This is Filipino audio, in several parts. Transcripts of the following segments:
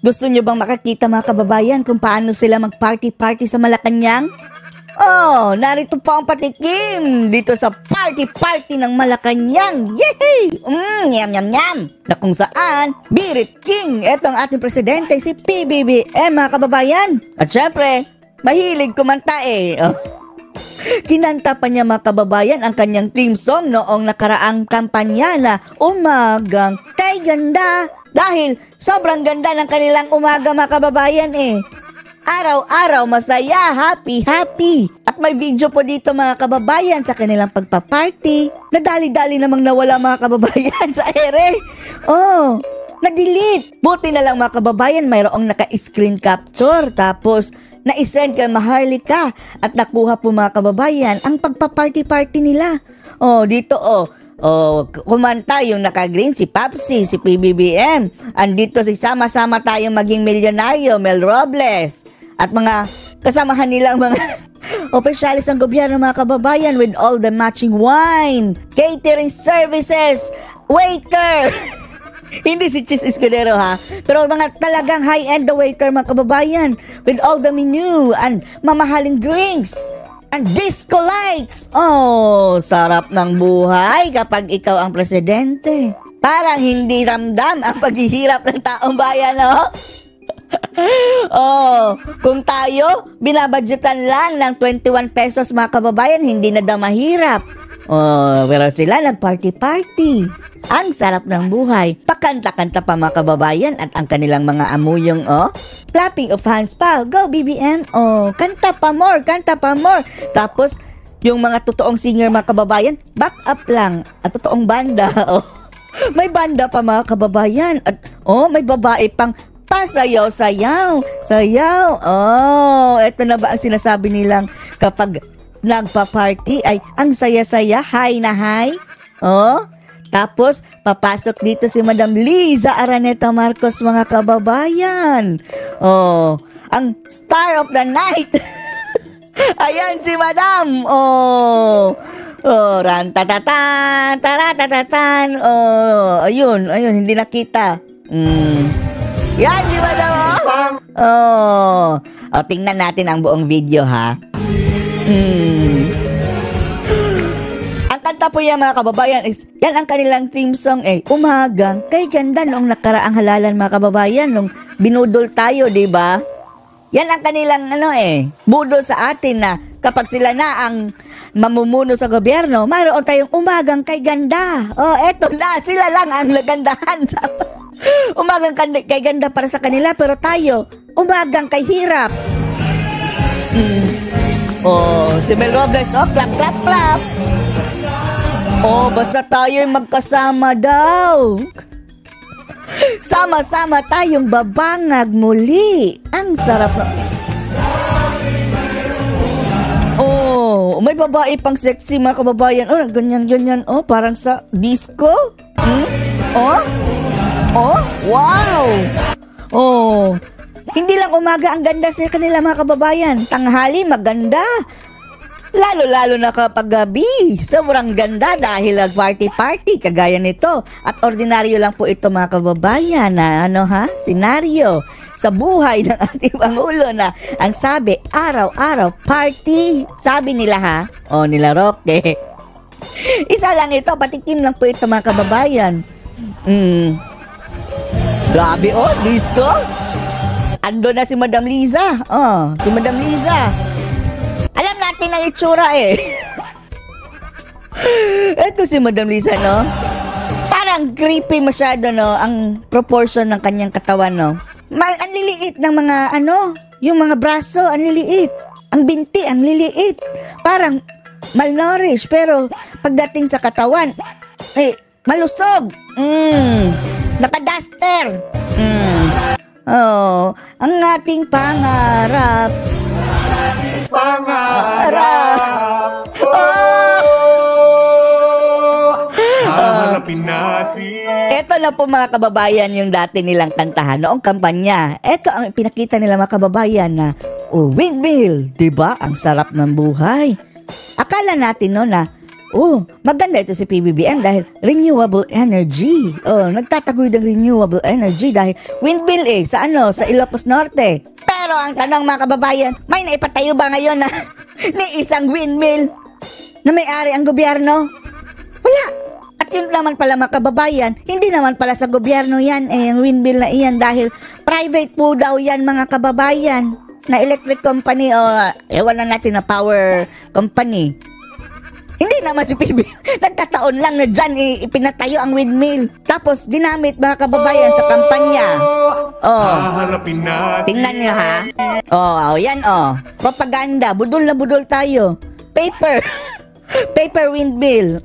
Gusto nyo bang makakita mga kababayan kung paano sila mag-party-party sa Malacanang? Oh, narito pa ang patikim dito sa party-party ng Malacanang. Yehey! Yum! Na kung saan, Birit King, eto ang ating presidente, si PBBM mga kababayan. At syempre, mahilig kumanta eh. Oh. Kinanta pa niya mga kababayan ang kanyang theme song noong nakaraang kampanya na Umagang Kay Ganda. Dahil sobrang ganda ng kanilang umaga mga kababayan eh. Araw-araw masaya, happy. At may video po dito mga kababayan sa kanilang pagpa-party. Nadali-dali namang nawala mga kababayan sa ere. Oh, na-delete. Buti na lang mga kababayan mayroong naka-screen capture. Tapos na-send kay Maharlika at nakuha po mga kababayan ang pagpa-party-party nila. Oh, dito kumanta yung naka-green si Papsi, si PBBM. Andito si Sama-sama Tayong Maging Milyonaryo, Mel Robles. At mga kasamahan nilang mga opisyalis ng gobyerno mga kababayan with all the matching wine, catering services, waiter. Hindi si Chis Escudero ha, pero mga talagang high-end the waiter mga kababayan with all the menu and mamahaling drinks. And disco lights! Oh, sarap ng buhay kapag ikaw ang presidente. Parang hindi ramdam ang paghihirap ng taong bayan, no? Oh, kung tayo, binabadgetan lang ng 21 pesos mga kababayan, hindi na daw mahirap. Oh, pero sila nag-party-party. Ang sarap ng buhay. Pakanta-kanta pa mga kababayan at ang kanilang mga amuyong, clapping of hands pa. Go, BBM. Oh, kanta pa more. Tapos, yung mga totoong singer mga kababayan, back up lang. At totoong banda. Oh, may banda pa mga kababayan. At, may babae pang pasayaw-sayaw. Oh, eto na ba ang sinasabi nilang kapag nagpa-party ay ang saya-saya, high na high? Oh, tapos, papasok dito si Madam Liza Araneta Marcos mga kababayan. Oh, ang star of the night. Ayan si Madam. Oh, rantatatan, taratatatan. Oh, ayun, hindi nakita. Yan si Madam. Tingnan natin ang buong video ha. Kanta po yan mga kababayan is, yan ang kanilang theme song eh, Umagang Kay Ganda noong nakaraang halalan mga kababayan, nung binudol tayo, diba? Yan ang kanilang budol sa atin na kapag sila na ang mamumuno sa gobyerno, mayroon tayong Umagang Kay Ganda. Oh, eto na, sila lang ang nagandahan sa Umagang Kay Ganda para sa kanila, pero tayo, Umagang Kay Hirap. Oh, si Mel Robles, clap. Oh, basta tayo'y magkasama daw. Sama-sama tayong babangag muli. Ang sarap na. Oh, may babae pang sexy mga kababayan. Oh, ganyan. Oh, parang sa disco. Oh, wow. Oh, hindi lang umaga ang ganda sa kanila mga kababayan. Tanghali maganda. Lalo-lalo na kapag gabi, sobrang ganda dahil nag-party-party kagaya nito. At ordinaryo lang po ito mga kababayan na senaryo sa buhay ng ating Pangulo na ang sabi, araw-araw party. Sabi nila ha, nila Roque. Isa lang ito, patikim lang po ito mga kababayan. Grabe disco. Ando na si Madam Liza. Si Madam Liza. Alam natin ang itsura eh. Ito si Madam Liza, no? Parang creepy masyado, no? Ang proportion ng kanyang katawan, no? Ang liliit ng mga, yung mga braso, ang liliit. Ang binti, ang liliit. Parang malnourished, pero pagdating sa katawan, malusog. Naka-duster. Oh, ang ating pangarap. Hahanapin natin. Ito na po mga kababayan yung dati nilang kantahan noong kampanya. Ito ang pinakita nila mga kababayan na windmill, diba? Ang sarap ng buhay. Akala natin na Oh, maganda ito si PBBM dahil renewable energy. Oh, nagtataguyod ng renewable energy dahil windmill sa sa Ilocos Norte. Pero ang tanong mga kababayan, may naipatayo ba ngayon na ni isang windmill na may-ari ang gobyerno? Wala. At yun naman pala mga kababayan, hindi naman pala sa gobyerno yan ang windmill na iyan dahil private po daw yan mga kababayan na electric company o ewan na natin na power company. Hindi naman si PB, nagkataon lang na dyan ipinatayo ang windmill. Tapos ginamit mga kababayan sa kampanya. Haharapin natin. Tingnan nyo ha. Yan propaganda, budol na budol tayo. Paper. Paper windmill.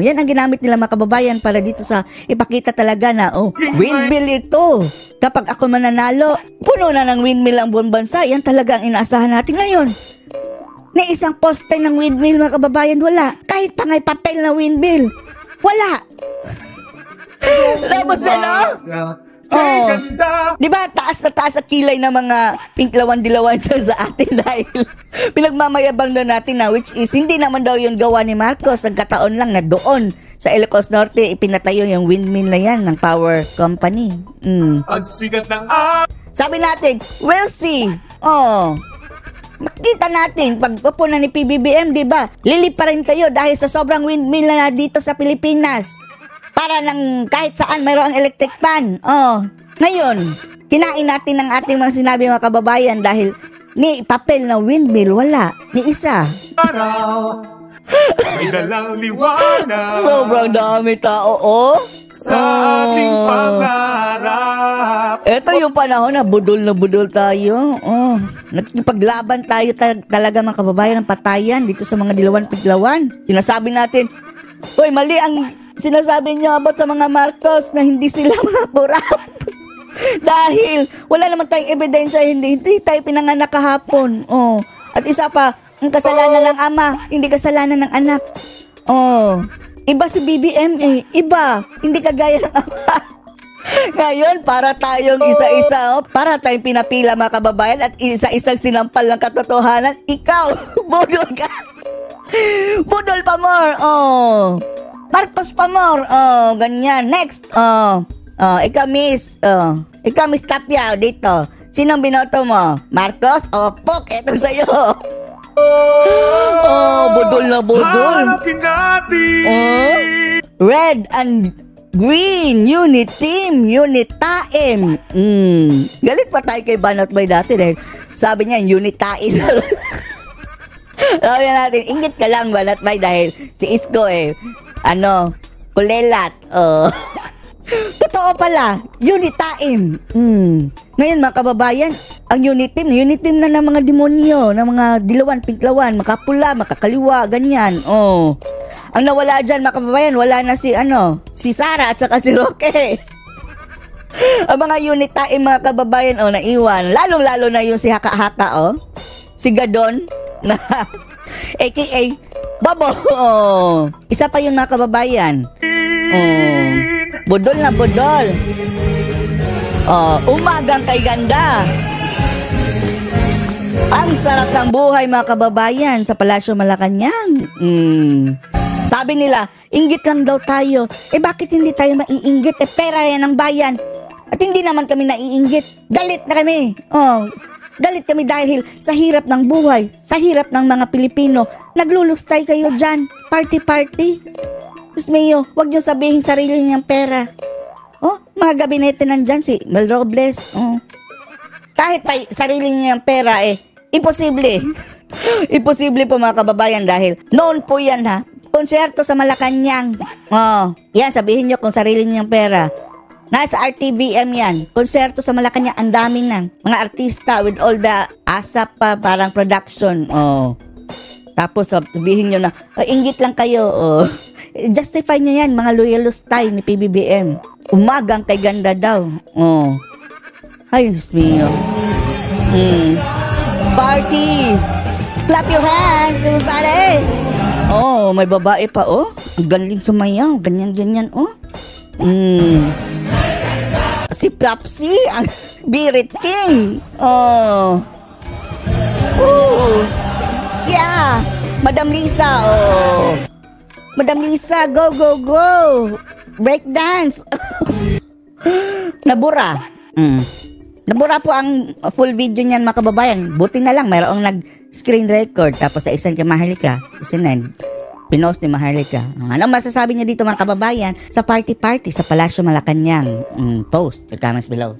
Yan ang ginamit nila mga kababayan para dito sa ipakita talaga na windmill ito. Kapag ako mananalo, puno na ng windmill ang buong bansa. Yan talaga ang inaasahan natin ngayon. Ni isang poste ng windmill mga kababayan, wala. Kahit pangay papel na windmill, wala. Tapos diba taas na taas ang kilay ng mga pinklawan-dilawan dyan sa atin dahil pinagmamayabang na natin na which is hindi naman daw yung gawa ni Marcos. Nagkataon lang na doon sa Ilocos Norte ipinatayo yung windmill na yan ng power company. Pagsikat ng Sabi natin, we'll see. Makita natin, pag upo na ni PBBM, di ba? Lilip pa rin kayo dahil sa sobrang windmill na dito sa Pilipinas. Para nang kahit saan mayroong electric fan. Ngayon, kinain natin ang ating mga sinabi mga kababayan dahil ni papel na windmill, wala. Ni isa. May dalang liwanag. Sobrang dami tao, sa ating pangarap. Ito yung panahon na budol tayo. Nagpaglaban tayo talaga mga kababayan ng patayan dito sa mga dilawan-piglawan. Sinasabi natin, mali ang sinasabi niyo about sa mga Marcos na hindi sila mga kurap. Dahil wala naman tayong ebidensya, hindi tayo pinanganak kahapon. At isa pa, ang kasalanan ng ama, hindi kasalanan ng anak. Iba si BBM iba, hindi kagaya ng ama. Ngayon, para tayong isa-isa, para tayong pinapila mga kababayan at isa-isang sinampal ng katotohanan, ikaw, budol ka. Budol pa more, Marcos pa more, ganyan. Next, ikaw miss Tapia dito. Sinong binoto mo? Marcos o Pok? Ito sa'yo. Budol na budol. Harapin natin. Red and green, unit team, unit taim. Galit pa tayo kay Banat Bay dati dahil sabi niya, unit taim. Sabi natin, ingit ka lang Banat Bay dahil si Isko kulelat. Totoo pala, unit taim. Ngayon mga kababayan, ang unit team na ng mga demonyo, ng mga dilawan, pinklawan, makapula, makakaliwa, ganyan. Ang nawala dyan mga kababayan, wala na si Sara at saka si Roque. Ang mga unit taim mga kababayan, naiwan. Lalong-lalo na yung si Haka-Haka, si Gadon, na aka Babo. Isa pa yung mga kababayan. Budol na budol. Umagang kay ganda. Ang sarap ng buhay mga kababayan sa Palasyo Malacanang. Sabi nila, inggit lang daw tayo. Bakit hindi tayo maiinggit? Pera yan ng bayan. At hindi naman kami naiinggit. Galit na kami. Galit kami dahil sa hirap ng buhay, sa hirap ng mga Pilipino. Naglulustay kayo dyan. Party. Diyos mio, huwag niyo sabihin sarili niyang pera. Mga gabinete nandyan si Mel Robles. Kahit pa sarili niyang pera imposible. Imposible po mga kababayan dahil noon po yan konserto sa Malacanang. Yan, sabihin niyo kung sarili niyang pera. Nasa RTVM yan. Konserto sa Malacanang, ang daming mga artista with all the ASAP parang production. Tapos sabihin nyo na, inggit lang kayo. Justify niya yan, mga loyalustay ni PBBM. Umagang kay ganda daw. Ay, Diyos mio. Party! Clap your hands, everybody! May babae pa, Ang galing sumayaw. Ganyan, Si Plapsi, ang Birit King. Yeah, Madam Lisa, Madam Lisa, go, go, go! Breakdance! Nabura. Nabura po ang full video niyan mga kababayan. Buti na lang mayroong nag-screen record tapos sa isang kay Maharlika, isinend. Pinost ni Maharlika. Ano masasabi niya dito mga kababayan sa party sa Palasyo Malacanang? Post the comments below.